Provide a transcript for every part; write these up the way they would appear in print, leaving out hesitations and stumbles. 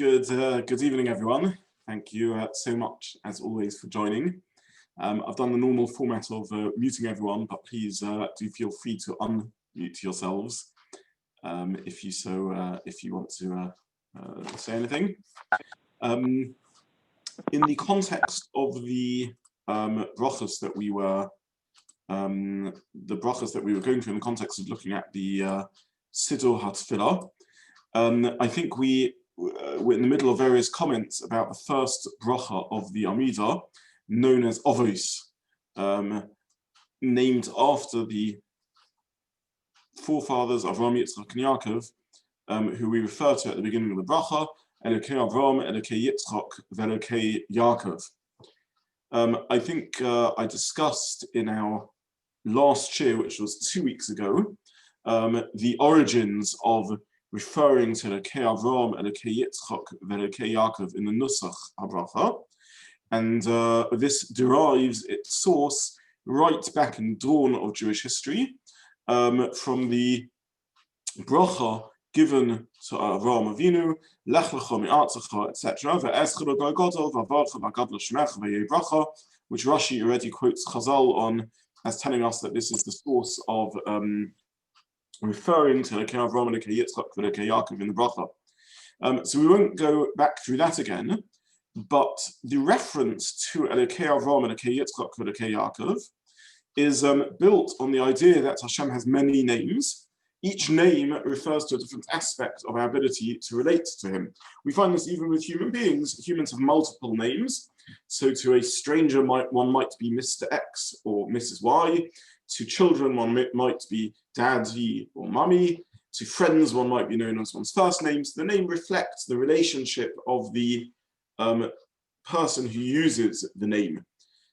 Good evening, everyone. Thank you so much, as always, for joining. I've done the normal format of muting everyone, but please do feel free to unmute yourselves if you want to say anything. In the context of the brachos that we were going through, in the context of looking at the Siddur Tefillah, I think we're in the middle of various comments about the first bracha of the Amidah, known as Avos, named after the forefathers of Rama, Yitzchak, and Yaakov, who we refer to at the beginning of the bracha, Elokei Avram, Elokei Yitzchak, Velokei Yaakov. I think I discussed in our last year, which was 2 weeks ago, the origins of referring to Elokei Avram, Elokei Yitzchak, Velokei Yaakov in the Nusach HaBracha. And this derives its source right back in the dawn of Jewish history, from the bracha given to Avraham Avinu, Lech lecha mi'artzecha, etc., ve'ezcha l'goygodol, v'avarcha v'gadol shemecha v'yei bracha, which Rashi already quotes Chazal on as telling us that this is the source of referring to Elokei Avram, Elokei Yitzchak, Velokei Yaakov in the bracha. So we won't go back through that again, but the reference to Elokei Avram, Elokei Yitzchak, Velokei Yaakov is built on the idea that Hashem has many names. Each name refers to a different aspect of our ability to relate to him. We find this even with human beings. Humans have multiple names. So to a stranger, one might be Mr. X or Mrs. Y. To children, one might be Daddy or Mummy. To friends, one might be known as one's first name. So the name reflects the relationship of the person who uses the name.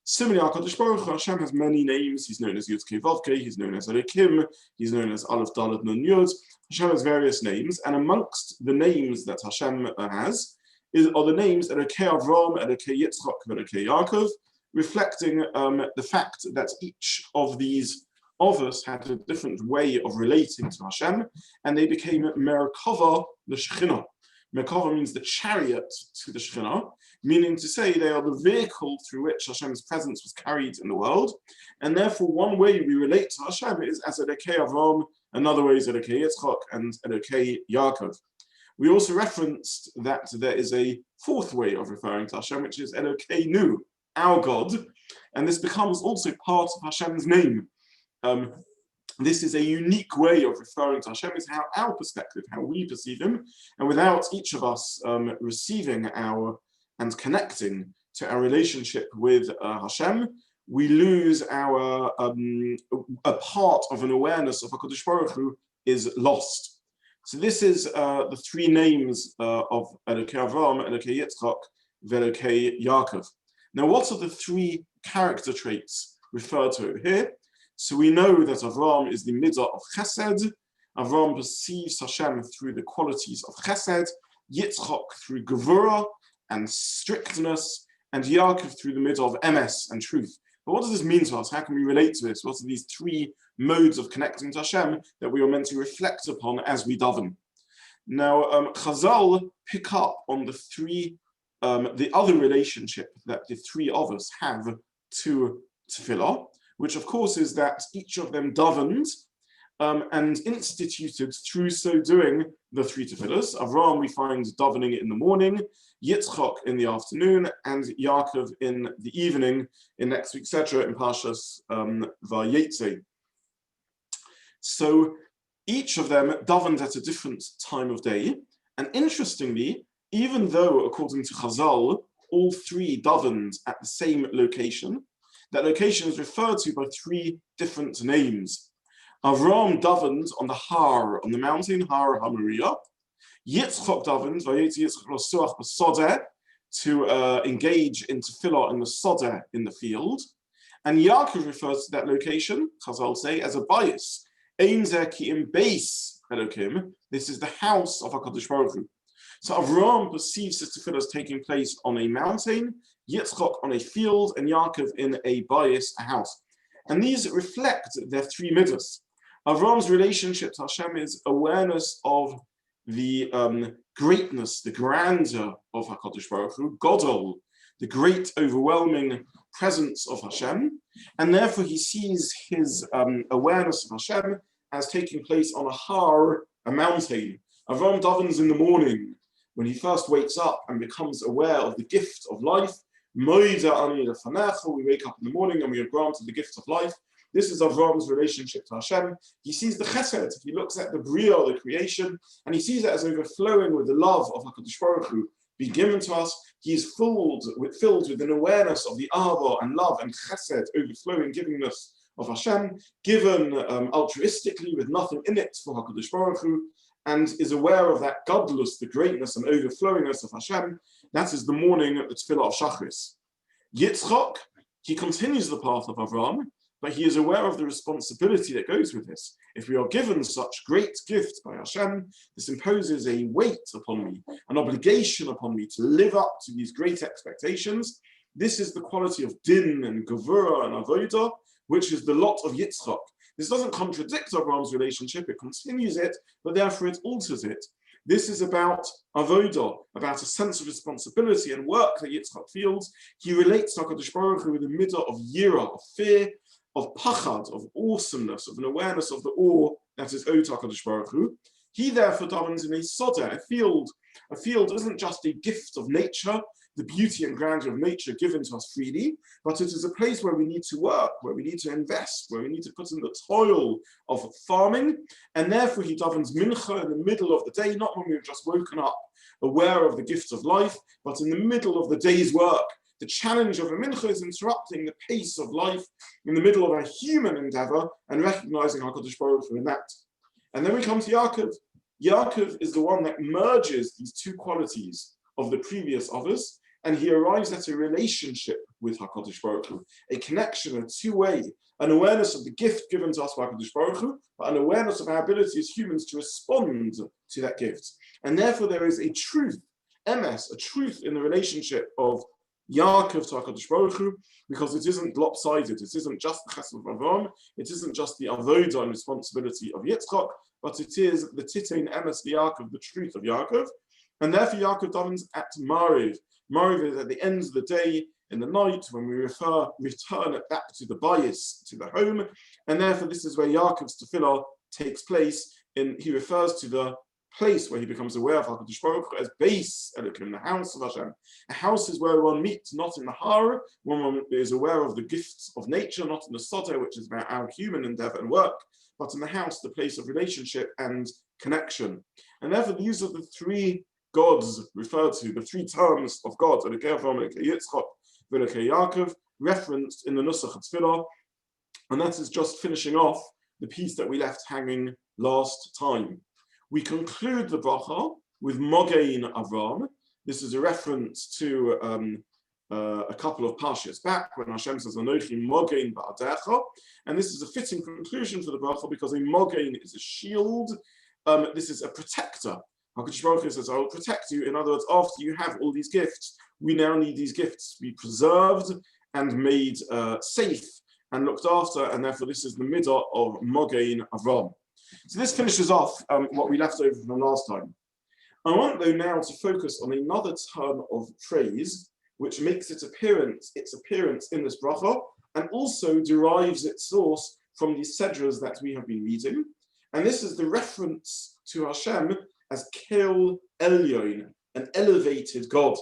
Similarly, HaKadosh Baruch Hu, Hashem has many names. He's known as Yud Kei Vav Kei, he's known as Elokim, he's known as Aleph Dalet Nun Yud. Hashem has various names, and amongst the names that Hashem has are the names Elokei Avram, Elokei Yitzchak, Velokei Yaakov, reflecting the fact that each of these of us had a different way of relating to Hashem, and they became Merkava the Shekhinah. Merkava means the chariot to the Shekhinah, meaning to say they are the vehicle through which Hashem's presence was carried in the world, and therefore one way we relate to Hashem is as Elokei Avram, another way is Elokei Yitzchak, and Elokei Yaakov. We also referenced that there is a fourth way of referring to Hashem, which is Elokeinu, our God, and this becomes also part of Hashem's name. This is a unique way of referring to Hashem, is how our perspective, how we perceive him, and without each of us receiving and connecting to our relationship with Hashem, we lose our, a part of an awareness of HaKadosh Baruch Hu is lost. So this is the three names of Elokei Avram, Elokei Yitzchak, Velokei Yaakov. Now, what are the three character traits referred to over here? So we know that Avram is the midah of chesed. Avram perceives Hashem through the qualities of chesed, Yitzchak through gevurah and strictness, and Yaakov through the midah of emes and truth. But what does this mean to us? How can we relate to this? What are these three modes of connecting to Hashem that we are meant to reflect upon as we daven? Now, Chazal pick up on the other relationship that the three of us have to Tefillah, which of course is that each of them davened and instituted through so doing the three tefillahs. Avram we find davening in the morning, Yitzchak in the afternoon, and Yaakov in the evening in next week's Setra in Parshas Vayetze. So each of them davened at a different time of day, and interestingly, even though according to Chazal, all three davened at the same location, that location is referred to by three different names. Avram davened on the Har, on the mountain, Har HaMoriah. Yitzchak davened, Vayetzi Yitzchak l'suach b'sodeh, to engage in tefillah in the sodeh, in the field. And Yaakov refers to that location, Chazal say, as a bias. Ein zeh ki im beis Elokim. This is the house of HaKadosh Baruch Hu. So Avram perceives this tefillah as taking place on a mountain, Yitzchak on a field, and Yaakov in a bias, a house. And these reflect their three midas. Avram's relationship to Hashem is awareness of the greatness, the grandeur of HaKadosh Baruch Hu, Godol, the great overwhelming presence of Hashem, and therefore he sees his awareness of Hashem as taking place on a har, a mountain. Avram davens in the morning, when he first wakes up and becomes aware of the gift of life. Moida ani lefanecha, we wake up in the morning and we are granted the gift of life. This is Avram's relationship to Hashem. He sees the chesed, he looks at the bria, the creation, and he sees it as overflowing with the love of HaKadosh Baruch Hu be given to us. He is filled with an awareness of the ahava and love and chesed, overflowing givingness of Hashem, given altruistically with nothing in it for HaKadosh Baruch Hu, and is aware of that godless, the greatness and overflowingness of Hashem. That is the morning at the Tefillah of Shachris. Yitzchak, he continues the path of Avram, but he is aware of the responsibility that goes with this. If we are given such great gifts by Hashem, this imposes a weight upon me, an obligation upon me to live up to these great expectations. This is the quality of din and gevurah and avodah, which is the lot of Yitzchak. This doesn't contradict Avram's relationship, it continues it, but therefore it alters it. This is about avodah, about a sense of responsibility and work that Yitzchak feels. He relates to HaKadosh Baruch Hu with a midah of yira, of fear, of pachad, of awesomeness, of an awareness of the awe that is owed to HaKadosh Baruch Hu. He therefore davens in a soda, a field. A field isn't just a gift of nature, the beauty and grandeur of nature given to us freely, but it is a place where we need to work, where we need to invest, where we need to put in the toil of farming, and therefore he davens mincha in the middle of the day, not when we've just woken up, aware of the gift of life, but in the middle of the day's work. The challenge of a mincha is interrupting the pace of life in the middle of a human endeavor and recognizing HaKadosh Baruch Hu in that. And then we come to Yaakov. Yaakov is the one that merges these two qualities of the previous others, and he arrives at a relationship with HaKadosh Baruch Hu, a connection, a two-way, an awareness of the gift given to us by HaKadosh Baruch Hu, but an awareness of our ability as humans to respond to that gift. And therefore there is a truth, emes, a truth in the relationship of Yaakov to HaKadosh Baruch Hu, because it isn't lopsided, it isn't just the chesed of Avram, it isn't just the avodah and responsibility of Yitzchak, but it is the titein emes Yaakov, the truth of Yaakov. And therefore Yaakov davens at Mariv. Mariv is at the end of the day, in the night, when we return it back to the bayis, to the home, and therefore this is where Yaakov's tefillah takes place. He refers to the place where he becomes aware of HaKadosh Baruch Hu as base Elokim, the house of Hashem. A house is where one meets, not in the har, when one is aware of the gifts of nature, not in the soter, which is about our human endeavor and work, but in the house, the place of relationship and connection. And therefore these are the three gods referred to, the three terms of God, Elokei Avram, Elokei Yitzchak, Elokei Yaakov, referenced in the Nusach Tefillah, and that is just finishing off the piece that we left hanging last time. We conclude the bracha with Mogein Avram. This is a reference to a couple of parshas back when Hashem says, Anochi Mogein Ba'adecha, and this is a fitting conclusion for the bracha because a Mogein is a shield. This is a protector. HaKadosh Baruch Hu says, I will protect you. In other words, after you have all these gifts, we now need these gifts to be preserved and made safe and looked after, and therefore this is the midah of Mogein Avram. So this finishes off what we left over from last time. I want though now to focus on another turn of phrase which makes its appearance in this bracha and also derives its source from the sedras that we have been reading. And this is the reference to Hashem as Kel Elyon, an elevated God.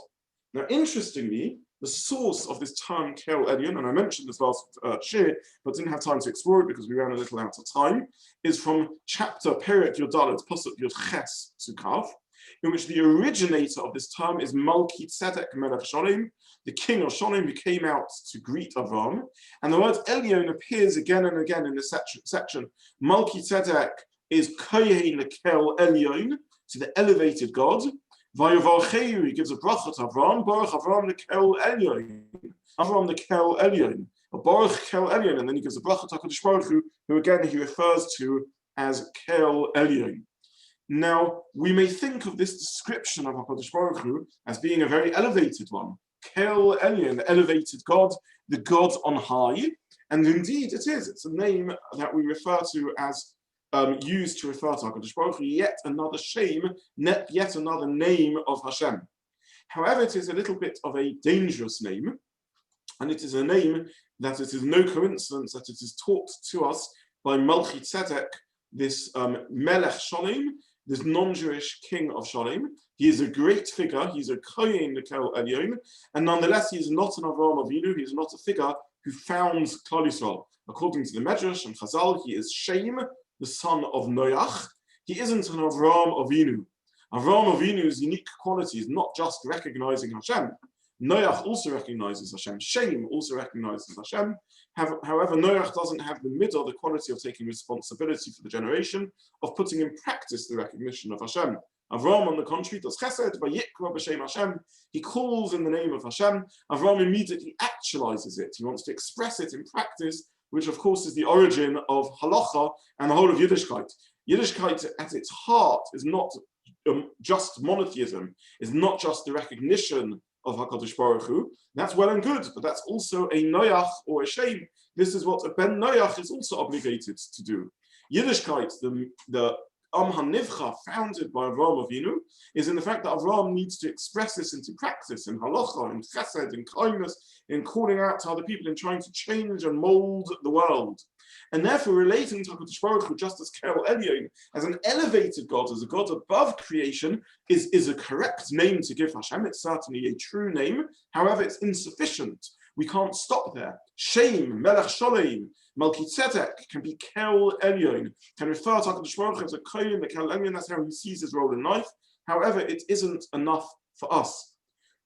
Now, interestingly, the source of this term Kel Elyon, and I mentioned this last shir, but didn't have time to explore it because we ran a little out of time, is from chapter Perek Yodalet, Pasuk Yod Ches Sukav, in which the originator of this term is Malki Tzedek Melech Sholem, the king of Sholem who came out to greet Avram. And the word Elyon appears again and again in this section. Malki Tzedek is Kohen Kel Elyon, to the elevated God. Vayovarcheyu, he gives a bracha to Avram, Baruch Avram the Kel Elyon, Avram the Kel Elyon, Baruch Kel Elyon, and then he gives a bracha to HaKadosh Baruch Hu, who again he refers to as Kel Elyon. Now, we may think of this description of HaKadosh Baruch Hu as being a very elevated one. Kel Elyon, the elevated God, the God on high, and indeed it is. It's a name that we refer to as used to refer to HaKadosh Baruch Hu, yet another shame, yet another name of Hashem. However, it is a little bit of a dangerous name, and it is a name that it is no coincidence that it is taught to us by Malchi Tzedek, this Melech Sholem, this non-Jewish king of Sholem. He is a great figure. He's a Kohen Lekel Elyon, and nonetheless, he is not an Avraham Avinu. He is not a figure who founds Klal Yisrael. According to the Medrash and Chazal, he is Shem, the son of Noach. He isn't an Avraham Avinu. Avraham Avinu's unique quality is not just recognizing Hashem. Noach also recognizes Hashem. Shem also recognizes Hashem. However, Noach doesn't have the middle, the quality of taking responsibility for the generation, of putting in practice the recognition of Hashem. Avraham, on the contrary, does chesed, vayikra b'shem Hashem. He calls in the name of Hashem. Avraham immediately actualizes it. He wants to express it in practice, which of course is the origin of halacha and the whole of Yiddishkeit. Yiddishkeit at its heart is not just monotheism, is not just the recognition of HaKadosh Baruch Hu. That's well and good, but that's also a noach or a shame. This is what a ben noach is also obligated to do. Yiddishkeit, the Am HaNivcha founded by Avraham Avinu, is in the fact that Avraham needs to express this into practice, in halacha, in chesed, in kindness, in calling out to other people, in trying to change and mold the world. And therefore, relating to HaKadosh Baruch Hu just as Kel Elyon, as an elevated God, as a God above creation, is a correct name to give Hashem. It's certainly a true name. However, it's insufficient. We can't stop there. Shem, Melech Sholem, Malki Tzedek can be Kel Elyon, can refer to HaKadosh Baruch Hu as a Kohen, the Kel Elyon. That's how he sees his role in life. However, it isn't enough for us.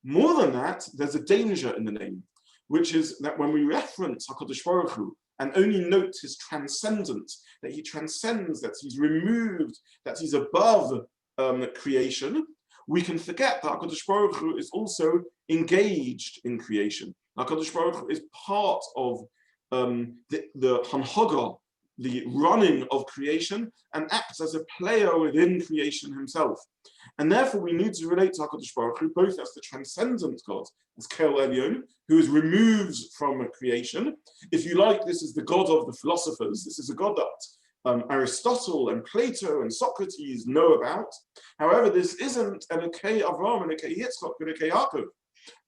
More than that, there's a danger in the name, which is that when we reference HaKadosh Baruch Hu and only note his transcendence, that he transcends, that he's removed, that he's above creation, we can forget that HaKadosh Baruch Hu is also engaged in creation. HaKadosh Baruch Hu is part of the Hanhaga, the running of creation, and acts as a player within creation himself. And therefore we need to relate to HaKadosh Baruch Hu both as the transcendent God, as Kel Elyon, who is removed from creation. If you like, this is the God of the philosophers. This is a God that Aristotle and Plato and Socrates know about. However, this isn't Elokei Avraham, Elokei Yitzchak, Elokei Yaakov.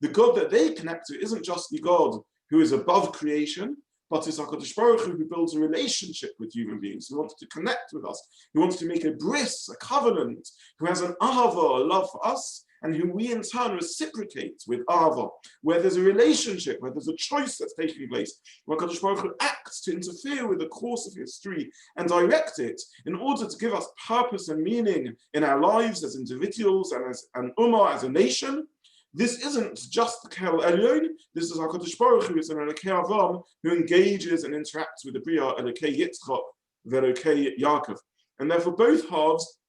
The God that they connect to isn't just the God who is above creation, but it's HaKadosh Baruch Hu who builds a relationship with human beings, who wants to connect with us, who wants to make a bris, a covenant, who has an ahava, a love for us, and whom we in turn reciprocate with ahava, where there's a relationship, where there's a choice that's taking place, where HaKadosh Baruch Hu acts to interfere with the course of history and direct it in order to give us purpose and meaning in our lives as individuals and as an ummah, as a nation. This isn't just the Kel Elyon, this is HaKadosh Baruch Hu, is an Elokei Avraham who engages and interacts with the Bria, Elokei Yitzchak, Elokei Yaakov. And therefore both halves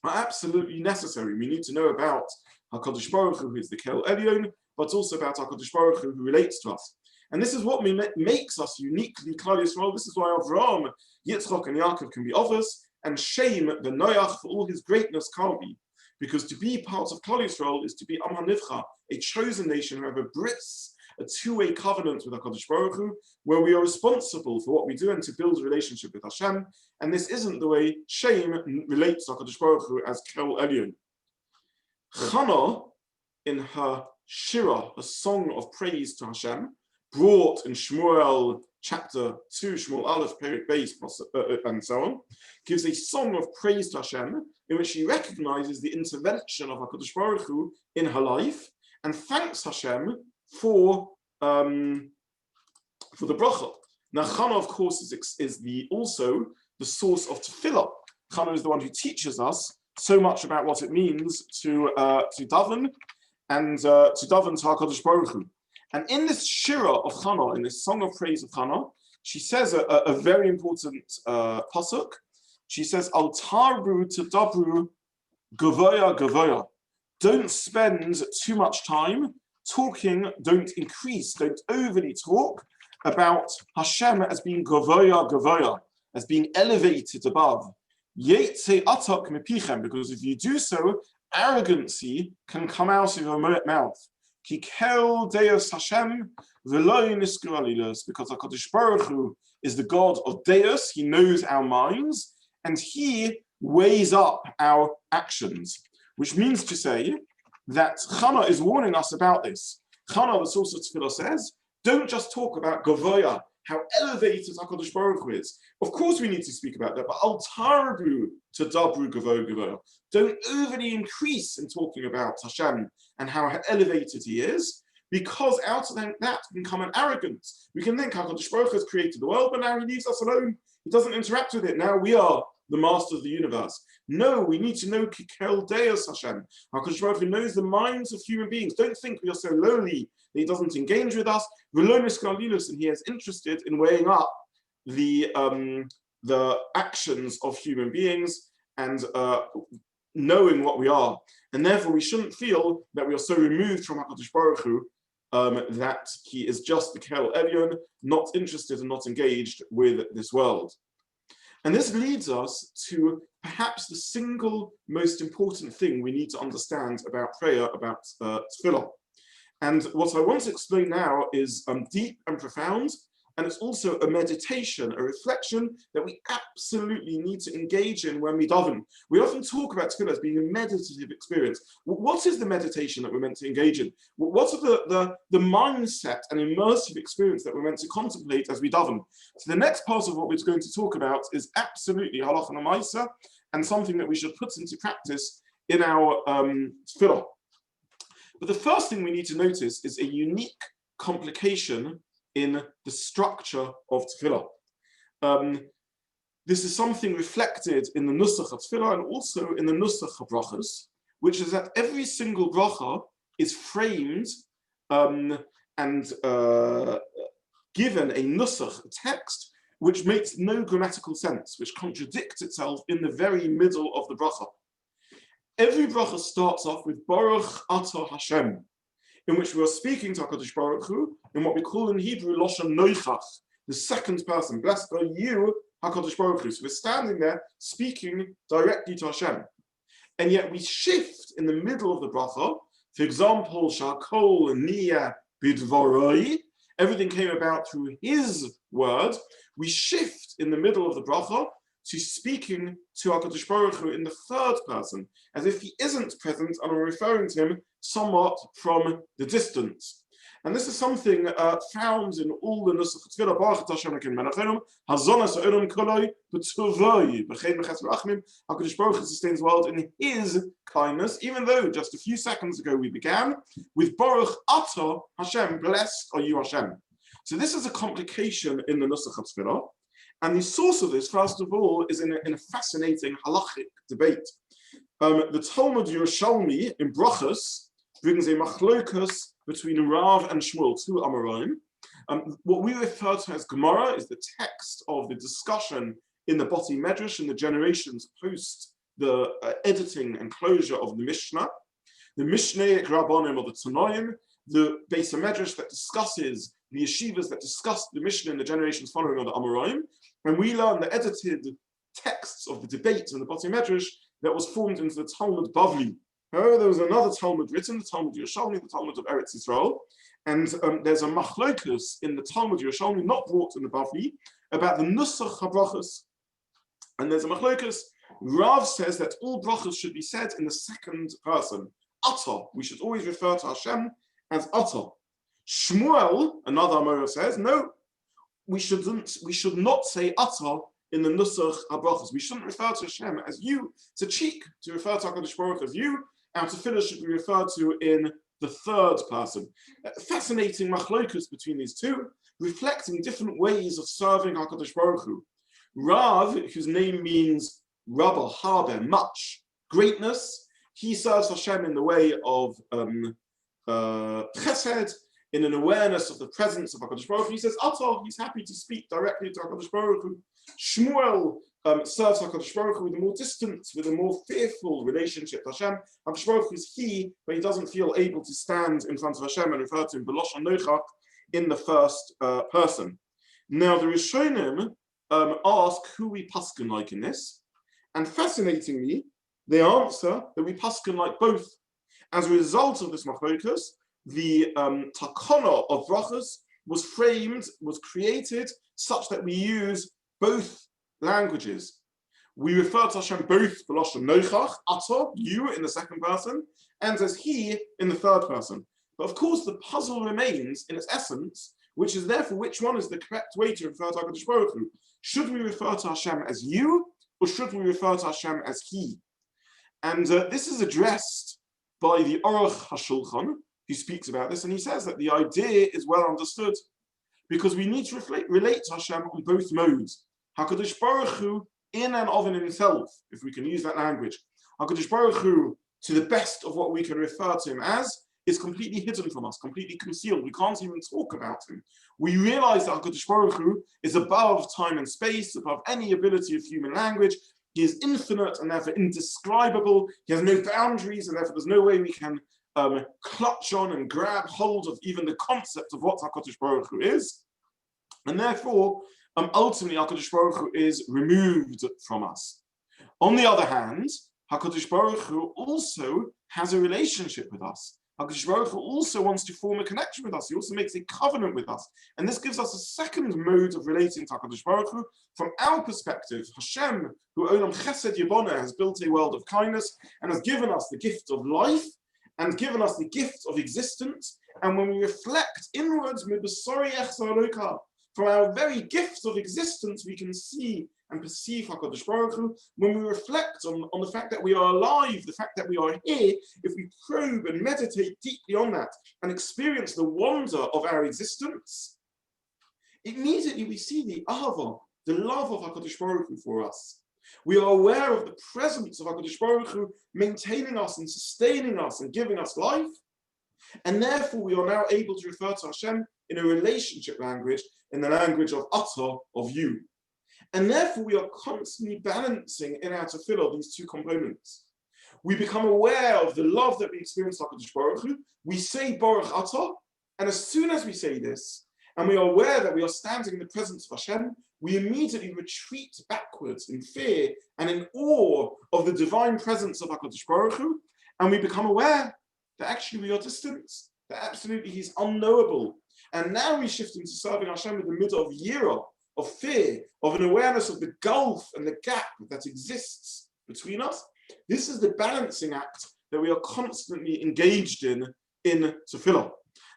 are absolutely necessary. We need to know about HaKadosh Baruch Hu, who is the Kel Elyon, but also about HaKadosh Baruch Hu, who relates to us. And this is what makes us uniquely Klal Yisrael. This is why Avraham, Yitzchak, and Yaakov can be of us, and Shem, the Noach, for all his greatness, can't be. Because to be part of Klal Yisrael is to be Am HaNivcha, a chosen nation who have a bris, a two-way covenant with HaKadosh Baruch Hu, where we are responsible for what we do and to build a relationship with Hashem. And this isn't the way Shem relates to HaKadosh Baruch Hu as Kel Elyon. Chana, in her Shira, a song of praise to Hashem, brought in Shmuel chapter 2, Shmuel Aleph, Perek Beis, and so on, gives a song of praise to Hashem, in which she recognizes the intervention of HaKadosh Baruch Hu in her life, and thanks Hashem for the bracha. Now, Chana, of course, is also the source of Tefillah. Chana is the one who teaches us so much about what it means to daven and to daven to HaKadosh Baruch Hu. And in this Shira of Chana, in this song of praise of Chana, she says a very important pasuk. She says, Al tarbu tadabru gavoya gavoya. Don't spend too much time talking, don't increase, don't overly talk about Hashem as being gavoya gavoya, as being elevated above. Yetze atak mepichem, because if you do so, arrogancy can come out of your mouth. Kikel Deus Hashem v'lo nisku alilos, because HaKadosh Baruch Hu is the God of Deus. He knows our minds, and he weighs up our actions, which means to say that Chana is warning us about this. Chana, the source of Tefillah, says, don't just talk about Gavoya, how elevated HaKadosh Baruch Hu is. Of course we need to speak about that, but Al Tarbu to Dabru Gavoya. Don't overly increase in talking about Hashem and how elevated he is, because out of that can come an arrogance. We can think HaKadosh Baruch Hu has created the world, but now he leaves us alone. He doesn't interact with it. Now we are the master of the universe. No, we need to know Kikel Deus Hashem. HaKadosh Baruch Hu knows the minds of human beings. Don't think we are so lowly that he doesn't engage with us. And he is interested in weighing up the actions of human beings and knowing what we are. And therefore we shouldn't feel that we are so removed from HaKadosh Baruch Hu that he is just the Kel Elyon, not interested and not engaged with this world. And this leads us to perhaps the single most important thing we need to understand about prayer, about Tefillah. And what I want to explain now is deep and profound, and it's also a meditation, a reflection that we absolutely need to engage in when we daven. We often talk about Tefillah as being a meditative experience. What is the meditation that we're meant to engage in? What are the mindset and immersive experience that we're meant to contemplate as we daven? So the next part of what we're going to talk about is absolutely halacha l'maisa, and something that we should put into practice in our Tefillah. But the first thing we need to notice is a unique complication in the structure of Tefillah. This is something reflected in the Nusach of Tefillah and also in the Nusach of Brachas, which is that every single bracha is framed and given a Nusach, a text, which makes no grammatical sense, which contradicts itself in the very middle of the bracha. Every bracha starts off with Baruch Atah Hashem, in which we are speaking to HaKadosh Baruch Hu in what we call in Hebrew Lashon Noichach, the second person. Blessed are you, HaKadosh Baruch Hu. So we're standing there speaking directly to Hashem. And yet we shift in the middle of the bracha. For example, Shakol Niya Bidvoroi, everything came about through his word. We shift in the middle of the bracha to speaking to HaKadosh Baruch Hu in the third person, as if he isn't present and we're referring to him somewhat from the distance. And this is something found in all the Nusach Tefillah. Baruch Hashem Elokeinu melech haolam, hazonas ha'olam koloi b'tzuvoi, b'chein b'ches v'rachmim. HaKadosh Baruch Hu sustains the world in his kindness, even though just a few seconds ago we began with Baruch Atah Hashem, blessed are you Hashem. So this is a complication in the Nusach Tefillah. And the source of this, first of all, is in a fascinating halachic debate. The Talmud Yerushalmi in Brachos brings a machlokas between Rav and Shmuel, two Amoraim. What we refer to as Gemara is the text of the discussion in the Boti Medrash in the generations post the editing and closure of the Mishnah. The Mishnaic Rabbanim or the Tanoim, the Beis Medrash that discusses the yeshivas that discuss the Mishnah in the generations following on the Amoraim. And we learn the edited texts of the debates in the Boti Medrash that was formed into the Talmud Bavli. However, there was another Talmud written, the Talmud Yerushalmi, the Talmud of Eretz Yisrael, and there's a machlokus in the Talmud Yerushalmi, not brought in the Bavli, about the Nusach HaBrachas. And there's a machlokus. Rav says that all brachas should be said in the second person. Atah, we should always refer to Hashem as Atah. Shmuel, another Amora, says, no, we should not say Atah in the Nusach HaBrachas. We shouldn't refer to Hashem as you. It's a cheek to refer to HaKadosh Baruch as you. Our Tefillah should be referred to in the third person. Fascinating machlokus between these two, reflecting different ways of serving HaKadosh Baruch Hu. Rav, whose name means Rabba, Habe, much, greatness, he serves Hashem in the way of chesed, in an awareness of the presence of HaKadosh Baruch Hu. He says, Atah, he's happy to speak directly to HaKadosh Baruch Hu. Shmuel serves HaKadosh Baruch Hu with a more distant, with a more fearful relationship to Hashem. HaKadosh Baruch Hu is he, but he doesn't feel able to stand in front of Hashem and refer to him B'loshon Noichach in the first person. Now the Rishonim ask who we paskin like in this, and fascinatingly, they answer that we paskin like both. As a result of this machlokas, the takana of brachas was created such that we use both languages. We refer to Hashem both b'lashon nochach, ata, you in the second person, and as he in the third person. But of course, the puzzle remains in its essence, which is therefore which one is the correct way to refer to HaKadosh Baruch Hu. Should we refer to Hashem as you, or should we refer to Hashem as he? And this is addressed by the Aruch HaShulchan, who speaks about this, and he says that the idea is well understood, because we need to relate to Hashem on both modes. HaKadosh Baruch Hu in and of in himself, if we can use that language. HaKadosh Baruch Hu, to the best of what we can refer to him as, is completely hidden from us, completely concealed. We can't even talk about him. We realize that HaKadosh Baruch Hu is above time and space, above any ability of human language. He is infinite and therefore indescribable. He has no boundaries, and therefore there's no way we can clutch on and grab hold of even the concept of what HaKadosh Baruch Hu is. And therefore, ultimately, HaKadosh Baruch Hu is removed from us. On the other hand, HaKadosh Baruch Hu also has a relationship with us. HaKadosh Baruch Hu also wants to form a connection with us. He also makes a covenant with us. And this gives us a second mode of relating to HaKadosh Baruch Hu. From our perspective, Hashem, who Olam Chesed Yiboneh, has built a world of kindness and has given us the gift of life and given us the gift of existence. And when we reflect inwards, from our very gift of existence, we can see and perceive HaKadosh Baruch Hu. When we reflect on the fact that we are alive, the fact that we are here, if we probe and meditate deeply on that and experience the wonder of our existence, immediately we see the Lahavah, the love of HaKadosh Baruch Hu for us. We are aware of the presence of HaKadosh Baruch Hu maintaining us and sustaining us and giving us life. And therefore, we are now able to refer to Hashem in a relationship language, in the language of Ata, of you. And therefore, we are constantly balancing in our Tefillah these two components. We become aware of the love that we experience HaKadosh Baruch Hu. We say Baruch Ata, and as soon as we say this, and we are aware that we are standing in the presence of Hashem, we immediately retreat backwards in fear and in awe of the divine presence of HaKadosh Baruch Hu, and we become aware that actually we are distant, that absolutely he's unknowable. And now we shift into serving Hashem with the middle of yirah, of fear, of an awareness of the gulf and the gap that exists between us. This is the balancing act that we are constantly engaged in Tefillah.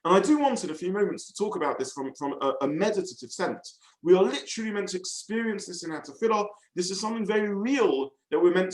And I do want in a few moments to talk about this from a meditative sense. We are literally meant to experience this in our Tefillah. This is something very real that we're meant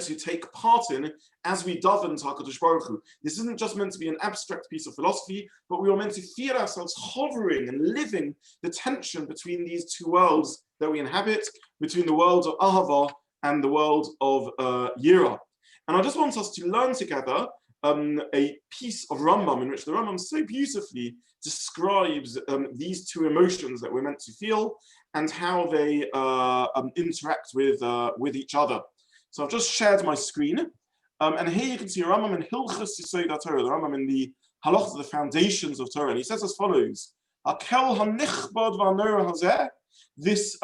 to take part in as we daven to HaKadosh Baruch Hu. This isn't just meant to be an abstract piece of philosophy, but we are meant to feel ourselves hovering and living the tension between these two worlds that we inhabit, between the world of Lahavah and the world of Yirah. And I just want us to learn together a piece of Rambam in which the Rambam so beautifully describes these two emotions that we're meant to feel and how they interact with each other. So I've just shared my screen, and here you can see Rambam in Hilchos Yesod Torah, the Rambam in the Halachah, the Foundations of Torah, and he says as follows: Hakel hanichbad v'hanor hazeh, this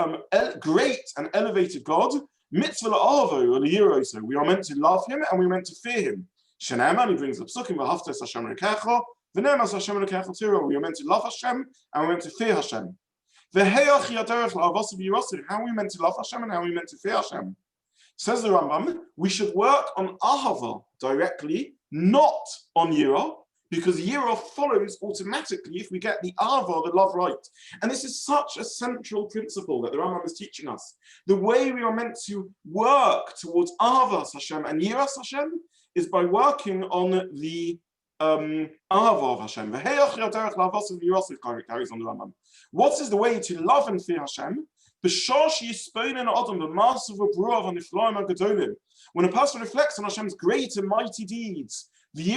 great and elevated God, mitzvah la'avo or so we are meant to love him and we're meant to fear him. Sheneman, he brings the psukim v'haftes Hashem rekecha, v'nemas Hashem rekecha tira. We are meant to love Hashem and we're meant to fear Hashem. V'heyach yaderech la'avos v'yirosir. How are we meant to love Hashem and how are we meant to fear Hashem? Says the Rambam, we should work on Ahava directly, not on Yirah, because Yirah follows automatically if we get the Ahava, the love, right. And this is such a central principle that the Rambam is teaching us. The way we are meant to work towards Ahava Hashem and Yirah Hashem is by working on the Ahava of Hashem. Carries on the Rambam. What is the way to love and fear Hashem? When a person reflects on Hashem's great and mighty deeds, and we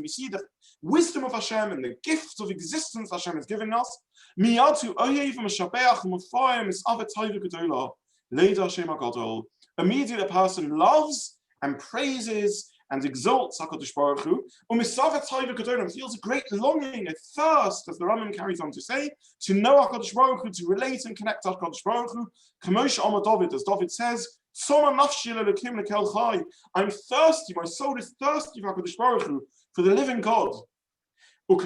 see the wisdom of Hashem and the gift of existence Hashem is giving us, immediately a person loves and praises and exalts HaKadosh Baruch Hu, and feels a great longing, a thirst, as the Rambam carries on to say, to know HaKadosh Baruch Hu, to relate and connect to HaKadosh Baruch Hu. As David says, I'm thirsty, my soul is thirsty for HaKadosh Baruch Hu, for the living God. When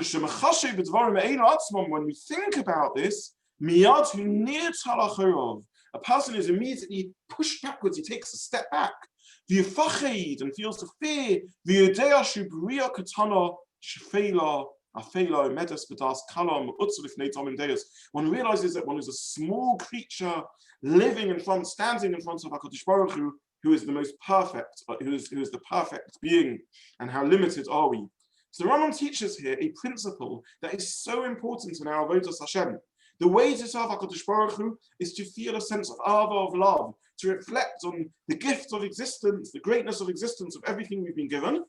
we think about this, Miyad hu nirtal achorov. A person is immediately pushed backwards, he takes a step back. V'yifached, and feels the fear. V'yodea shu b'ria katana shefela afela medes b'das kalam utzulif neitam indeus. One realizes that one is a small creature living in front, standing in front of HaKadosh Baruch Hu, who is the most perfect, who is the perfect being, and how limited are we. So the Rama teaches here a principle that is so important in our avodas Hashem. The way to serve HaKadosh Baruch Hu is to feel a sense of Lahavah, of love, to reflect on the gift of existence, the greatness of existence of everything we've been given.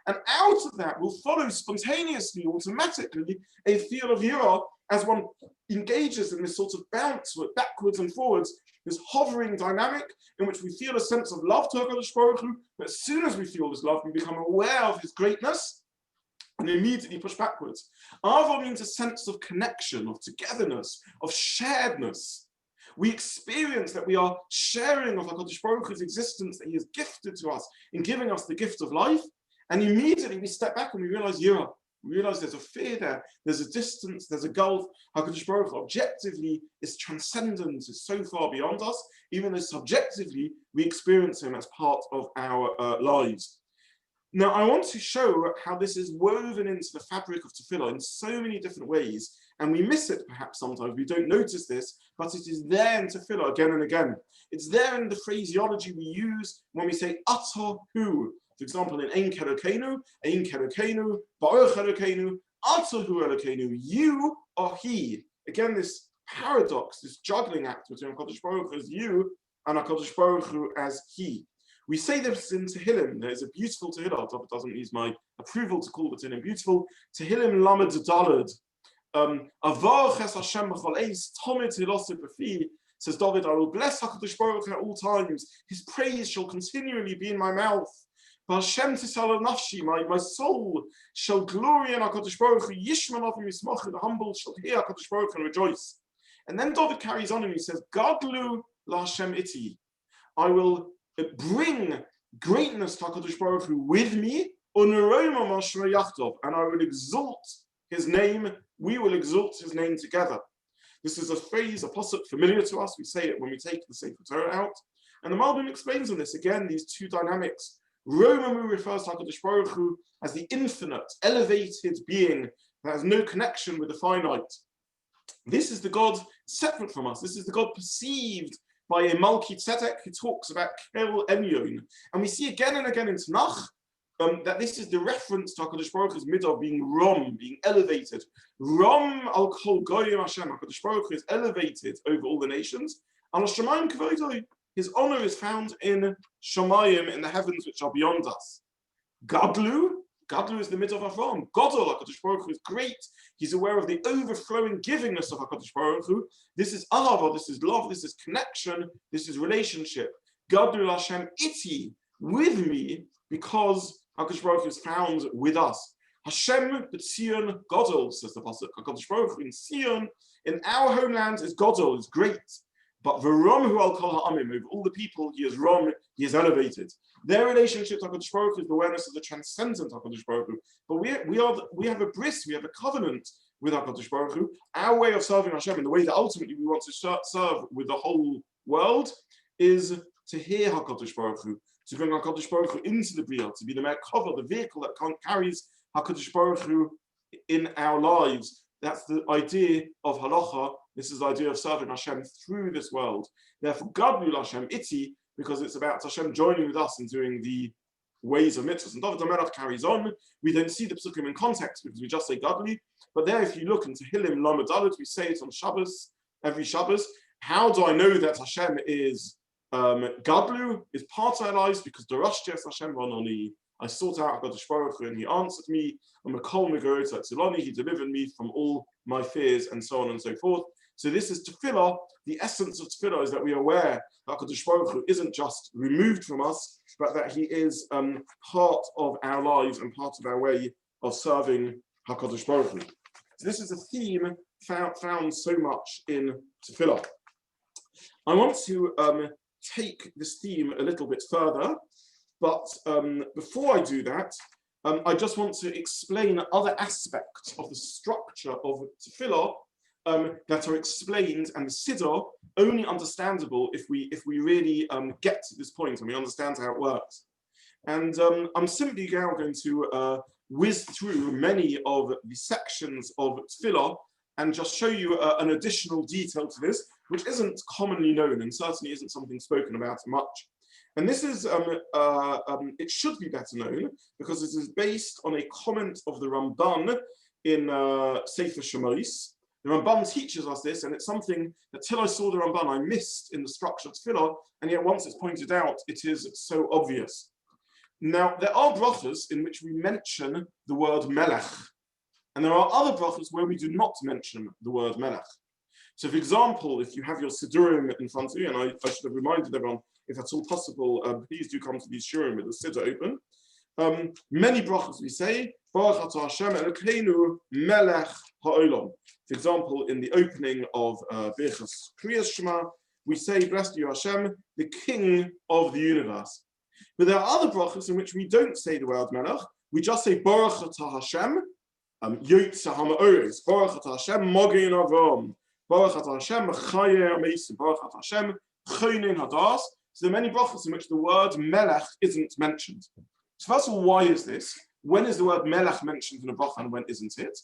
And out of that will follow spontaneously, automatically, a feel of Yirah as one engages in this sort of bounce backwards and forwards, this hovering dynamic in which we feel a sense of love to HaKadosh Baruch Hu. But as soon as we feel this love, we become aware of his greatness and immediately push backwards. Ava means a sense of connection, of togetherness, of sharedness. We experience that we are sharing of HaKadosh Baruch Hu's existence that he has gifted to us in giving us the gift of life. And immediately we step back and we realize Yirah. We realize there's a fear there, there's a distance, there's a gulf. HaKadosh Baruch Hu objectively is transcendent, is so far beyond us, even though subjectively we experience him as part of our lives. Now, I want to show how this is woven into the fabric of Tefillah in so many different ways, and we miss it perhaps sometimes. We don't notice this, but it is there in Tefillah again and again. It's there in the phraseology we use when we say Ata Hu. For example, in Ein Kelokeinu, Baruch Elokeinu, Ata Hu Elokeinu, you are he. Again, this paradox, this juggling act between HaKadosh Baruch Hu as you and HaKadosh Baruch Hu as he. We say this in Tehillim. There's a beautiful Tehillah. It doesn't need my approval to call the Tehillim beautiful. Tehillim Lamed Daled. Avar ches Hashem b'chol eis, Tomid hiloseh b'fi. Says David, I will bless HaKadosh Baruch Hu at all times. His praise shall continually be in my mouth. Hashem tisal nafshi, my soul shall glory in HaKadosh Baruch Hu. Yishman of mismach, the humble shall hear HaKadosh Baruch Hu and rejoice. And then David carries on and he says, Gadlu la Hashem iti. I will bring greatness to HaKadosh Baruch Hu with me, and I will exalt his name. We will exalt his name together. This is a phrase, a pasuk familiar to us. We say it when we take the Sefer Torah out. And the Malbim explains on this again, these two dynamics. Rama refers to HaKadosh Baruch Hu as the infinite, elevated being that has no connection with the finite. This is the God separate from us. This is the God perceived by a Malki Tzedek who talks about Kel Elyon. And we see again and again in Tanakh that this is the reference to HaKadosh Baruch Hu's midah being Ram, being elevated. Ram al Kol Goyim Hashem. HaKadosh Baruch Hu is elevated over all the nations. And Hashemayim Kavodah, his honor is found in Shamayim, in the heavens which are beyond us. Gadlu is the midah of Avram. Gadol, HaKadosh Baruch Hu is great. He's aware of the overflowing givingness of HaKadosh Baruch Hu. This is Lahavah, this is love, this is connection, this is relationship. Gadlu Hashem iti, with me, because HaKadosh Baruch Hu is found with us. Hashem b'Tzion Gadol, says the pasuk. HaKadosh Baruch Hu in Zion, in our homeland, is Gadol, is great. But Ram hu al kol ha'amim, over all the people, he is Ram, he is elevated. Their relationship to HaKadosh Baruch Hu is the awareness of the transcendent HaKadosh Baruch Hu. But we have a bris, we have a covenant with HaKadosh Baruch Hu. Our way of serving Hashem, and the way that ultimately we want to serve with the whole world, is to hear HaKadosh Baruch Hu, to bring HaKadosh Baruch Hu into the Bria, to be the Merkava, the vehicle that carries HaKadosh Baruch Hu in our lives. That's the idea of halacha. This is the idea of serving Hashem through this world. Therefore, Gadlu Hashem iti, because it's about Hashem joining with us and doing the ways of mitzvahs. And David HaMelech carries on. We don't see the psukim in context because we just say Gadlu. But there, if you look into Tehillim Lamed Daled, we say it on Shabbos, every Shabbos. How do I know that Hashem is Gadlu, is part of our lives? Because Darashtes Hashem Vanoni. I sought out HaKadosh Baruch Hu and he answered me. He delivered me from all my fears, and so on and so forth. So this is Tefillah. The essence of Tefillah is that we are aware that HaKadosh Baruch Hu isn't just removed from us, but that he is part of our lives and part of our way of serving HaKadosh Baruch Hu. So this is a theme found so much in Tefillah. I want to take this theme a little bit further. But before I do that, I just want to explain other aspects of the structure of Tefillah that are explained, and the Siddur only understandable if we really get to this point and we understand how it works. And I'm simply now going to whiz through many of the sections of Tefillah and just show you an additional detail to this, which isn't commonly known and certainly isn't something spoken about much. And this is, it should be better known because it is based on a comment of the Ramban in Sefer Shemos. The Ramban teaches us this, and it's something that till I saw the Ramban I missed in the structure of Tefillah, and yet once it's pointed out, it is so obvious. Now, there are brachas in which we mention the word melech, and there are other brachas where we do not mention the word melech. So, for example, if you have your Siddurim in front of you, and I should have reminded everyone, if at all possible, please do come to these shurim with the Siddur open. Many brachas we say, Baruch atah Hashem Elokeinu melech ha'olam. For example, in the opening of Birchas Kriyas Shema, we say, blessed are you Hashem, the King of the universe. But there are other brachas in which we don't say the word melech, we just say Baruch atah Hashem, Yotze ha'ma'ores, Baruch atah Hashem, Mogen Avraham, Baruch atah Hashem, Chaye ha'mesim, Baruch atah Hashem, Chonin hadas. So there are many brachas in which the word melech isn't mentioned. So first of all, why is this? When is the word melech mentioned in a bracha and when isn't it?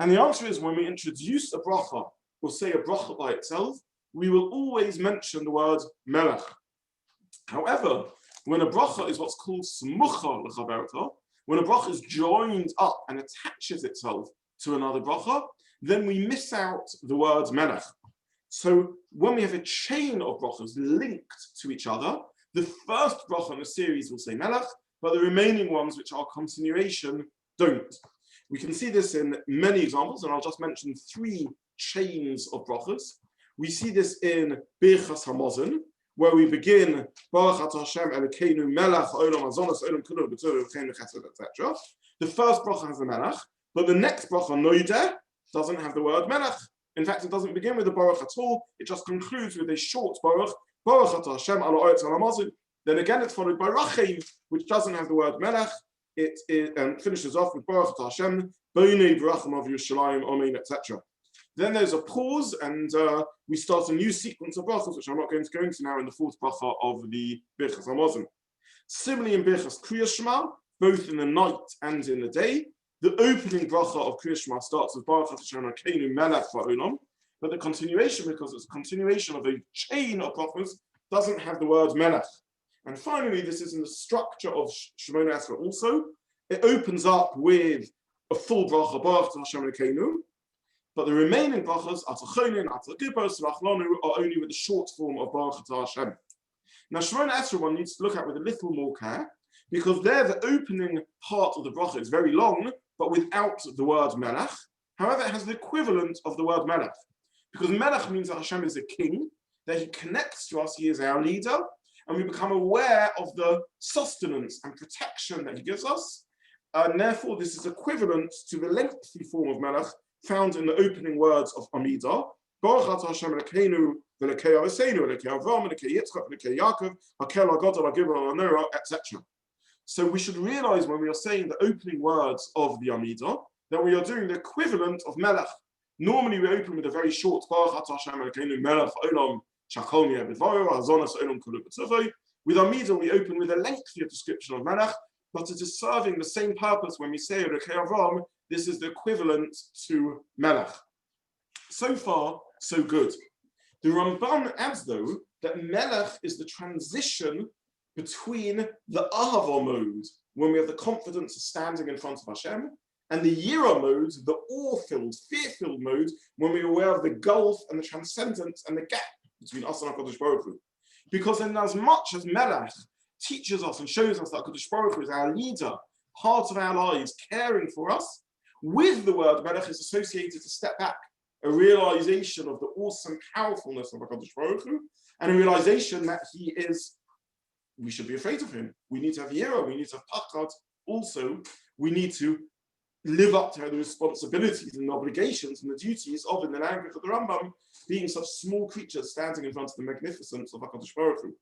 And the answer is when we introduce a bracha or say a bracha by itself, we will always mention the word melech. However, when a bracha is what's called smucha l'chaverta, when a bracha is joined up and attaches itself to another bracha, then we miss out the word melech. So when we have a chain of brachas linked to each other, the first bracha in the series will say melech, but the remaining ones, which are continuation, don't. We can see this in many examples, and I'll just mention 3 chains of brachas. We see this in Birchas Hamazon, where we begin Baruch atah Hashem Elokeinu melech ha'olam hazonos olam kulo b'torah v'chein v'chesed, etc. The first bracha has the melech, but the next bracha, noideh, doesn't have the word melech. In fact, it doesn't begin with the baruch at all. It just concludes with a short baruch, Baruch atah Hashem ala oretz ala mazon. Then again, it's followed by rachem, which doesn't have the word melech. It finishes off with Baruch atah Hashem, Bonei v'racham of Yerushalayim, Amen, etc. Then there's a pause, and we start a new sequence of brachas, which I'm not going to go into now in the 4th bracha of the Birchas Hamazon. Similarly, in Birchas Kriyas Shema, both in the night and in the day, the opening bracha of Kriyas Shema starts with Baruch atah Hashem Elokeinu melech ha'olam, but the continuation, because it's a continuation of a chain of brachas, doesn't have the word melech. And finally, this is in the structure of Shemona Esrei also. It opens up with a full bracha, Baruch atah Hashem Elokeinu, but the remaining brachas, atah chonin, atah gibor, salach lanu, are only with the short form of Baruch atah Hashem. Now, Shemona Esrei one needs to look at with a little more care, because there the opening part of the bracha is very long, but without the word melech. However, it has the equivalent of the word melech, because melech means that Hashem is a king, that he connects to us, he is our leader, and we become aware of the sustenance and protection that he gives us, and therefore this is equivalent to the lengthy form of melech found in the opening words of Amidah, Baruch atah Hashem Elokeinu v'Elokei Aviseinu, Elokei Avraham, Elokei Yitzchak, Elokei Yaakov, Hakel HaGadol HaGibor HaNorah, etc. So we should realize when we are saying the opening words of the Amidah that we are doing the equivalent of melech. Normally we open with a very short Baruch atah Hashem Elokeinu melech ha'olam shachol mi'avivoro hazonos olam kulo b'tzuvoi. With Amidah we open with a lengthier description of melech, but it is serving the same purpose when we say Elokei Avraham. This is the equivalent to melech. So far, so good. The Ramban adds, though, that melech is the transition between the Ahava mode, when we have the confidence of standing in front of Hashem, and the Yira mode, the awe-filled, fear-filled mode, when we're aware of the gulf and the transcendence and the gap between us and HaKadosh Baruch Hu. Because in as much as melech teaches us and shows us that HaKadosh Baruch Hu is our leader, heart of our lives, caring for us, with the word melech is associated to step back, a realization of the awesome powerfulness of HaKadosh Baruch Hu, and a realization that he is, we should be afraid of him. We need to have yira, we need to have pachad. Also, we need to live up to the responsibilities and obligations and the duties of, in the language of the Rambam, being such small creatures standing in front of the magnificence of HaKadosh Baruch Hu.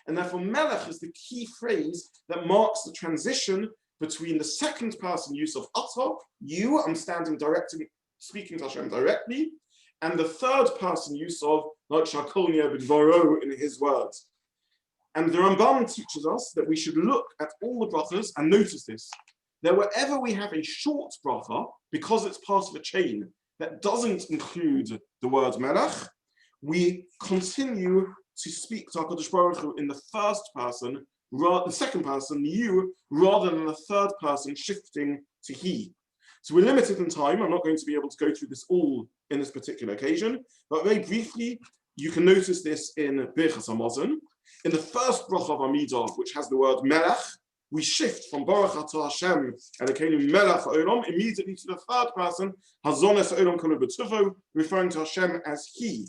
And therefore, melech is the key phrase that marks the transition between the second person use of atah, you, I'm standing directly, speaking to Hashem directly, and the third person use of like Shakolnia B'dvaro in his words. And the Rambam teaches us that we should look at all the brachas and notice this, that wherever we have a short bracha, because it's part of a chain that doesn't include the word melech, we continue to speak to HaKadosh Baruch Hu in the first person, the second person, you, rather than the third person shifting to he. So we're limited in time. I'm not going to be able to go through this all in this particular occasion, but very briefly, you can notice this in Birchas Hamazon. In the first bracha of Amidah, which has the word melech, we shift from Baruch Atah Hashem Elokeinu Melech Ha'olam immediately to the third person, Hazones Ha'olam Kolu B'Tuvo, referring to Hashem as He.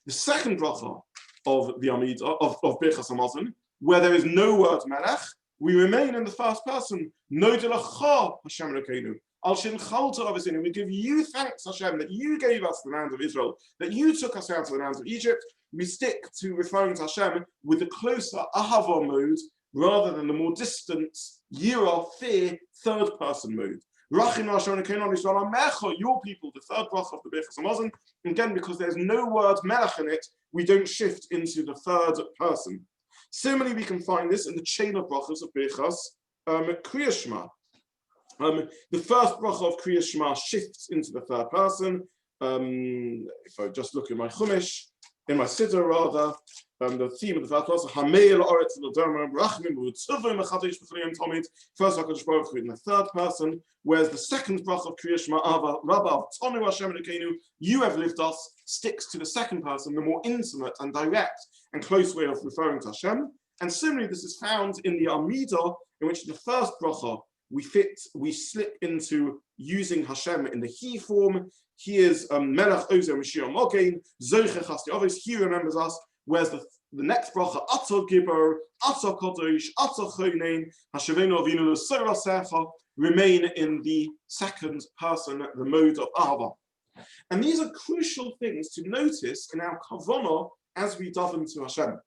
The second bracha of the Amidah, of Birchas Hamazon, where there is no word melech, we remain in the first person, Nodelacha Hashem Elokeinu. Al Shin Chalta Avosinu, we give you thanks, Hashem, that you gave us the land of Israel, that you took us out of the land of Egypt. We stick to referring to Hashem with the closer Ahava mode rather than the more distant Yira, fear, third person mode. Rachim Hashem Elokeinu Yisrael Amecha, your people, the third bracha of the Birchas Hamazon. Again, because there's no word melech in it, we don't shift into the third person. Similarly, we can find this in the chain of brachas of Birchas Kriyas Shema. The first bracha of Kriyas Shema shifts into the third person. If I just look at my Chumash, in my Siddur rather, the theme of the first bracha, Hameil Oretz L'Dorma Rachmim V'Tzuvim Mechadesh B'Chayim Tomid, first HaKadosh Baruch Hu in the third person, whereas the second bracha of Kriyas Shema, Rabbi Tonu Hashem Elokeinu, you have lived us, sticks to the second person, the more intimate and direct and close way of referring to Hashem. And similarly, this is found in the Amidah, in which the first bracha we slip into using Hashem in the He form. He is Melech Ozer Mashiach Mogein, Zoche Chasti Avos, He remembers us, whereas the next bracha, Ato Gibor, Ato Kodosh, Ato Chonein, Hashavenu Avinu L'Sora Secha, remain in the second person, the mode of Ahava. And these are crucial things to notice in our kavanah as we daven to Hashem.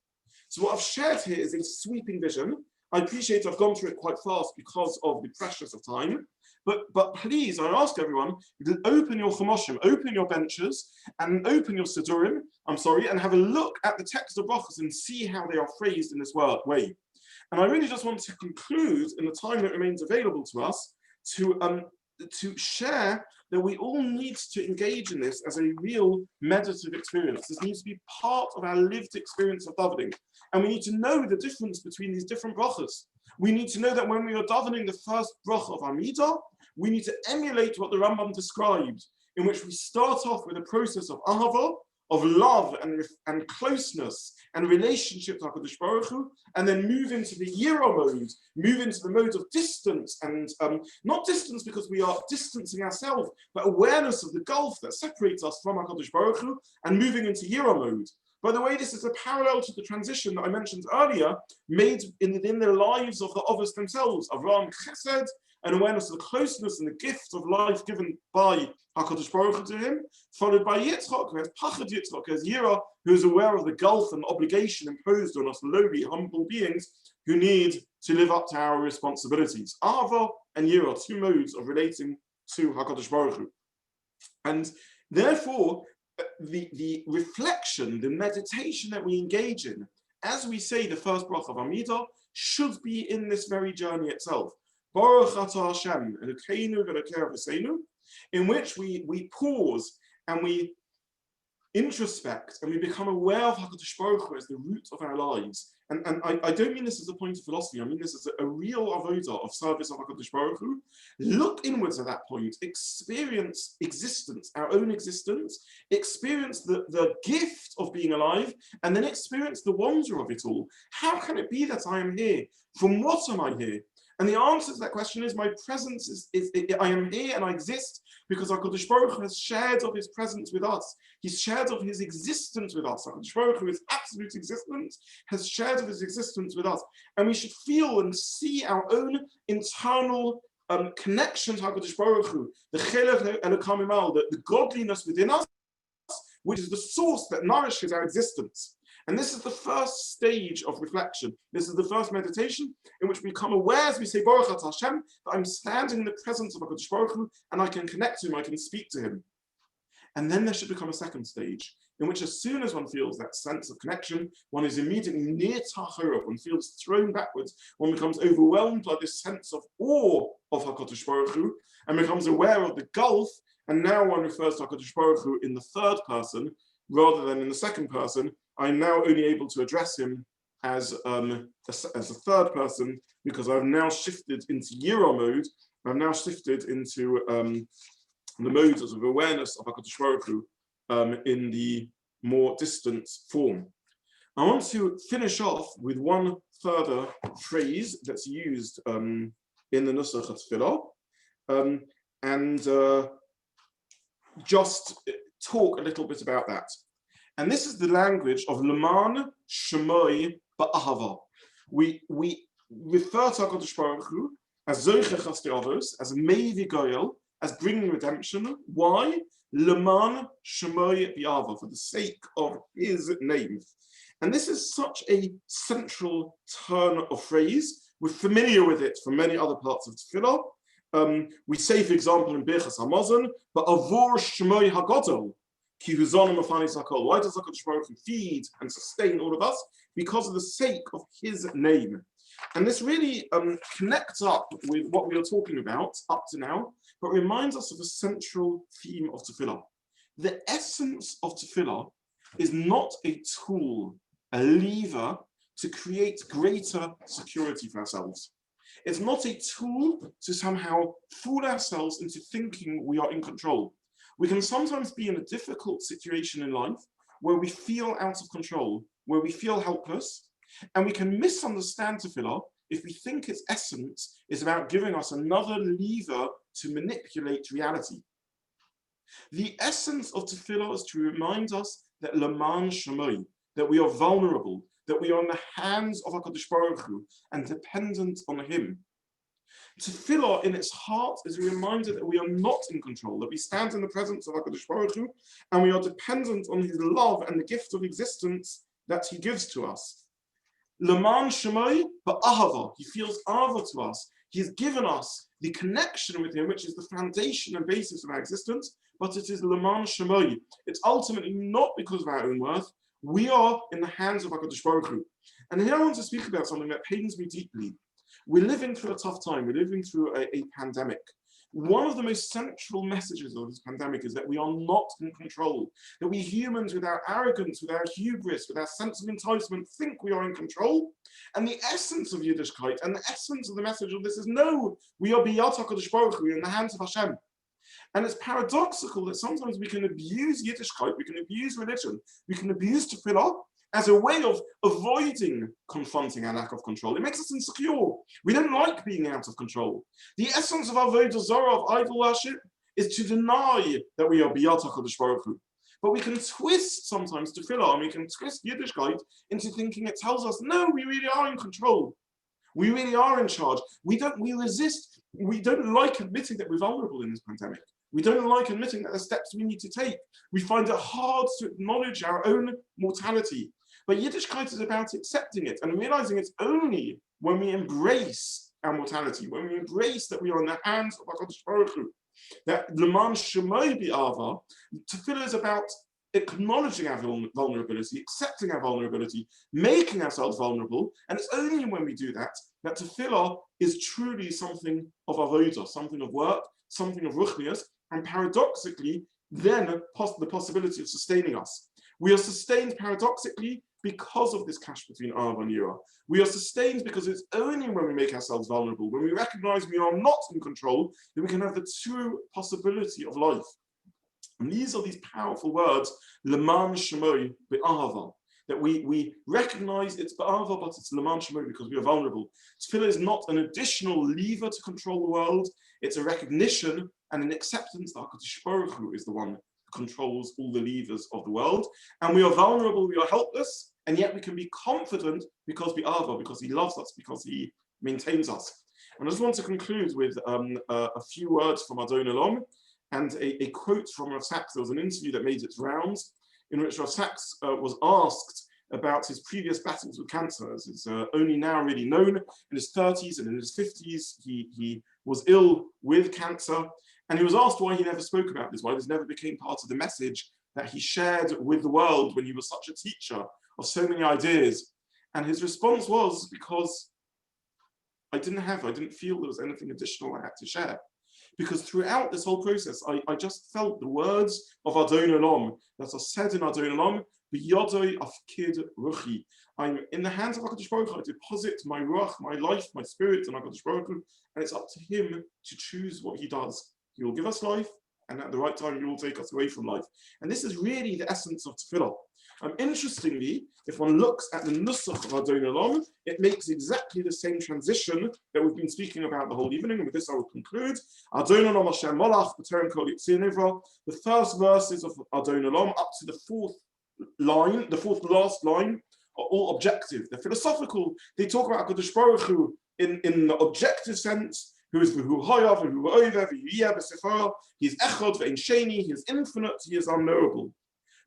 So what I've shared here is a sweeping vision. I appreciate I've gone through it quite fast because of the pressures of time, but please, I ask everyone, open your chumoshim, open your benches, and open your siddurim, and have a look at the text of brachas and see how they are phrased in this way. And I really just want to conclude in the time that remains available to us to share that we all need to engage in this as a real meditative experience. This needs to be part of our lived experience of davening. And we need to know the difference between these different brachas. We need to know that when we are davening the first bracha of Amidah, we need to emulate what the Rambam described, in which we start off with a process of ahava, of love and closeness and relationship to HaKadosh Baruch Hu, and then move into the Yira mode, move into the mode of distance, and not distance because we are distancing ourselves, but awareness of the gulf that separates us from HaKadosh Baruch Hu, and moving into Yira mode. By the way, this is a parallel to the transition that I mentioned earlier, made in the lives of the Avos themselves, Avraham Chesed, an awareness of the closeness and the gift of life given by HaKadosh Baruch Hu to him, followed by Yitzchak, who has Pachad Yitzchak, as Yira, who is aware of the gulf and obligation imposed on us lowly, humble beings who need to live up to our responsibilities. Ahava and Yira, two modes of relating to HaKadosh Baruch Hu. And therefore, the reflection, the meditation that we engage in, as we say the first bracha of Amidah, should be in this very journey itself. Baruch Atah Hashem, Elokeinu v'Elokei Avosenu, in which we pause and we introspect and we become aware of HaKadosh Baruch Hu as the root of our lives. And I don't mean this as a point of philosophy, I mean this as a real avodah of service of HaKadosh Baruch Hu. Look inwards at that point, experience existence, our own existence, experience the gift of being alive, and then experience the wonder of it all. How can it be that I am here? From what am I here? And the answer to that question is my presence is I am here and I exist because HaKadosh Baruch Hu has shared of his presence with us. He's shared of his existence with us. HaKadosh Baruch Hu, his absolute existence, has shared of his existence with us. And we should feel and see our own internal connection to HaKadosh Baruch Hu, the Chelek Elokam Imal, the godliness within us, which is the source that nourishes our existence. And this is the first stage of reflection. This is the first meditation in which we become aware, as we say, Baruch Atah Hashem, that I'm standing in the presence of HaKadosh Baruch Hu and I can connect to him, I can speak to him. And then there should become a second stage, in which as soon as one feels that sense of connection, one is immediately near Tahara, one feels thrown backwards, one becomes overwhelmed by this sense of awe of HaKadosh Baruch Hu, and becomes aware of the gulf, and now one refers to HaKadosh Baruch Hu in the third person, rather than in the second person. I'm now only able to address him as a third person, because I've now shifted into Yira mode. I've now shifted into the modes of awareness of HaKadosh Baruch Hu in the more distant form. I want to finish off with one further phrase that's used in the Nusach Tefillah, and just talk a little bit about that. And this is the language of Leman Shemoi Ba'ahava. We refer to HaKadosh Baruch Hu as Zoiche Chasdei Avos, as Mevi Goyel, as bringing redemption. Why? Leman Shemoi Ba'ahava, for the sake of his name. And this is such a central turn of phrase. We're familiar with it from many other parts of Tefillah. We say, for example, in Birchas Hamazon, but Avor Shemoi Hagadol, Ki Huzonim Afanis Hakol. Why does HaKadosh Baruch Hu feed and sustain all of us? Because of the sake of his name. And this really connects up with what we are talking about up to now, but reminds us of a central theme of Tefillah. The essence of Tefillah is not a tool, a lever to create greater security for ourselves. It's not a tool to somehow fool ourselves into thinking we are in control. We can sometimes be in a difficult situation in life where we feel out of control, where we feel helpless, and we can misunderstand Tefillah if we think its essence is about giving us another lever to manipulate reality. The essence of Tefillah is to remind us that Leman Shemoi, that we are vulnerable, that we are in the hands of HaKadosh Baruch Hu and dependent on him. Tefillah in its heart is a reminder that we are not in control, that we stand in the presence of HaKadosh Baruch Hu and we are dependent on his love and the gift of existence that he gives to us. Leman Shemoi Ba'ahava, he feels ahava to us. He has given us the connection with him, which is the foundation and basis of our existence, but it is Leman Shemoi. It's ultimately not because of our own worth. We are in the hands of HaKadosh Baruch Hu. And here I want to speak about something that pains me deeply. We're living through a tough time. We're living through a pandemic. One of the most central messages of this pandemic is that we are not in control, that we humans, with our arrogance, with our hubris, with our sense of entitlement, think we are in control. And the essence of Yiddishkeit and the essence of the message of this is, no, we are biyat HaKadosh Baruch Hu, in the hands of Hashem. And it's paradoxical that sometimes we can abuse Yiddishkeit, we can abuse religion, we can abuse Tefillah as a way of avoiding confronting our lack of control. It makes us insecure. We don't like being out of control. The essence of Avodah Zarah, of idol worship, is to deny that we are biyat HaKadosh Baruch Hu. But we can twist sometimes Tefillah, and we can twist Yiddishkeit into thinking it tells us, no, we really are in control. We really are in charge. We resist. We don't like admitting that we're vulnerable in this pandemic. We don't like admitting that there are steps we need to take. We find it hard to acknowledge our own mortality. But Yiddishkeit is about accepting it and realizing it's only when we embrace our mortality, when we embrace that we are in the hands of HaKadosh Baruch Hu, that Leman Shemoi Ba'ahava, Tefillah is about acknowledging our vulnerability, accepting our vulnerability, making ourselves vulnerable. And it's only when we do that that Tefillah is truly something of avodah, something of work, something of ruchnius, and paradoxically, then the possibility of sustaining us. We are sustained paradoxically because of this clash between Av and Yira. We are sustained because it's only when we make ourselves vulnerable, when we recognize we are not in control, that we can have the true possibility of life. And these are these powerful words, Leman Shemoi Ba'ahava, that we recognize it's Ba'ahava, but it's Leman Shemoi because we are vulnerable. Tefillah is not an additional lever to control the world, it's a recognition and an acceptance that HaKadosh Baruch Hu is the one who controls all the levers of the world. And we are vulnerable, we are helpless, and yet we can be confident because Ba'ahava, because he loves us, because he maintains us. And I just want to conclude with a few words from Adon Olam, and a quote from Rav Sachs. There was an interview that made its rounds in which Rav Sachs was asked about his previous battles with cancer. As is only now really known, in his 30s and in his 50s, he was ill with cancer. And he was asked why he never spoke about this, why this never became part of the message that he shared with the world when he was such a teacher of so many ideas. And his response was, because I didn't feel there was anything additional I had to share. Because throughout this whole process, I just felt the words of Adon Olam that are said in Adon Olam, B'yodoi afkid ruchi. I'm in the hands of HaKadosh Baruch Hu. I deposit my ruach, my life, my spirit in HaKadosh Baruch Hu, and it's up to him to choose what he does. He will give us life, and at the right time, he will take us away from life. And this is really the essence of Tefillah. Interestingly, if one looks at the Nusach of Adon Olam, it makes exactly the same transition that we've been speaking about the whole evening, and with this I will conclude. Adon Olam Hashem Molach, B'terem Kol Yitzir Nivra. The first verses of Adon Olam up to the fourth last line, are all objective. They're philosophical. They talk about HaKadosh Baruch Hu in the objective sense. Who is V'hu Hayav, V'hu Oiver, V'hu Yeh B'Sefer. He is Echad, V'ein Sheni. He is infinite. He is unknowable.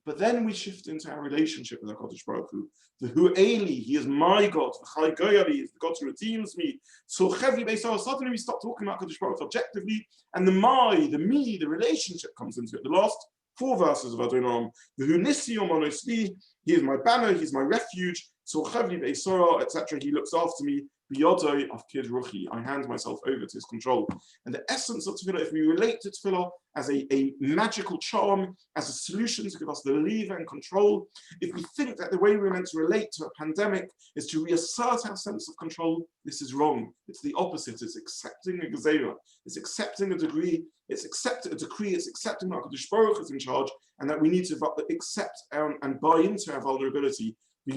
But then we shift into our relationship with HaKadosh Baruch Hu. V'hu Eli, he is my God. V'chai Goyali, he is the God who redeems me. So Chevli Beisar, suddenly we start talking about HaKadosh Baruch Hu objectively, and the me, the relationship comes into it. The last 4 verses of Adon Olam. V'hu Nissi Omonosli, he is my banner, he is my refuge. So Chevli Beisar, etc. He looks after me. B'yodoi afkid ruchi, I hand myself over to his control. And the essence of Tefillah, if we relate to Tefillah as a magical charm, as a solution to give us the lever and control, if we think that the way we're meant to relate to a pandemic is to reassert our sense of control, this is wrong. It's the opposite. It's accepting a gezerah. It's accepting a decree. It's accepting that HaKadosh Baruch Hu is in charge, and that we need to accept and buy into our vulnerability. This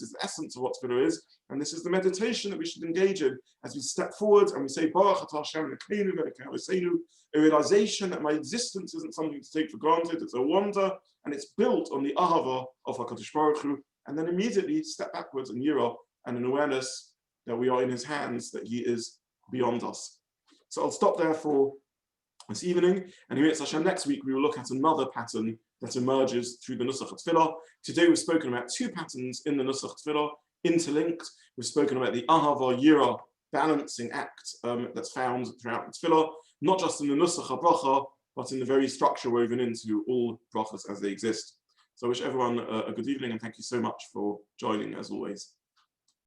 is the essence of what Tefillah is, and this is the meditation that we should engage in as we step forward and we say, Baruch Atah Hashem Elokeinu, a realization that my existence isn't something to take for granted, it's a wonder, and it's built on the Lahavah of HaKadosh Baruch Hu, and then immediately step backwards in Yirah and an awareness that we are in his hands, that he is beyond us. So I'll stop there for this evening, and here it's Hashem. Next week we will look at another pattern that emerges through the Nusach Tefillah. Today we've spoken about 2 patterns in the Nusach Tefillah, interlinked. We've spoken about the Ahava Yira balancing act that's found throughout the Tefillah, not just in the Nusach HaBracha, but in the very structure woven into all brachas as they exist. So I wish everyone a good evening, and thank you so much for joining as always.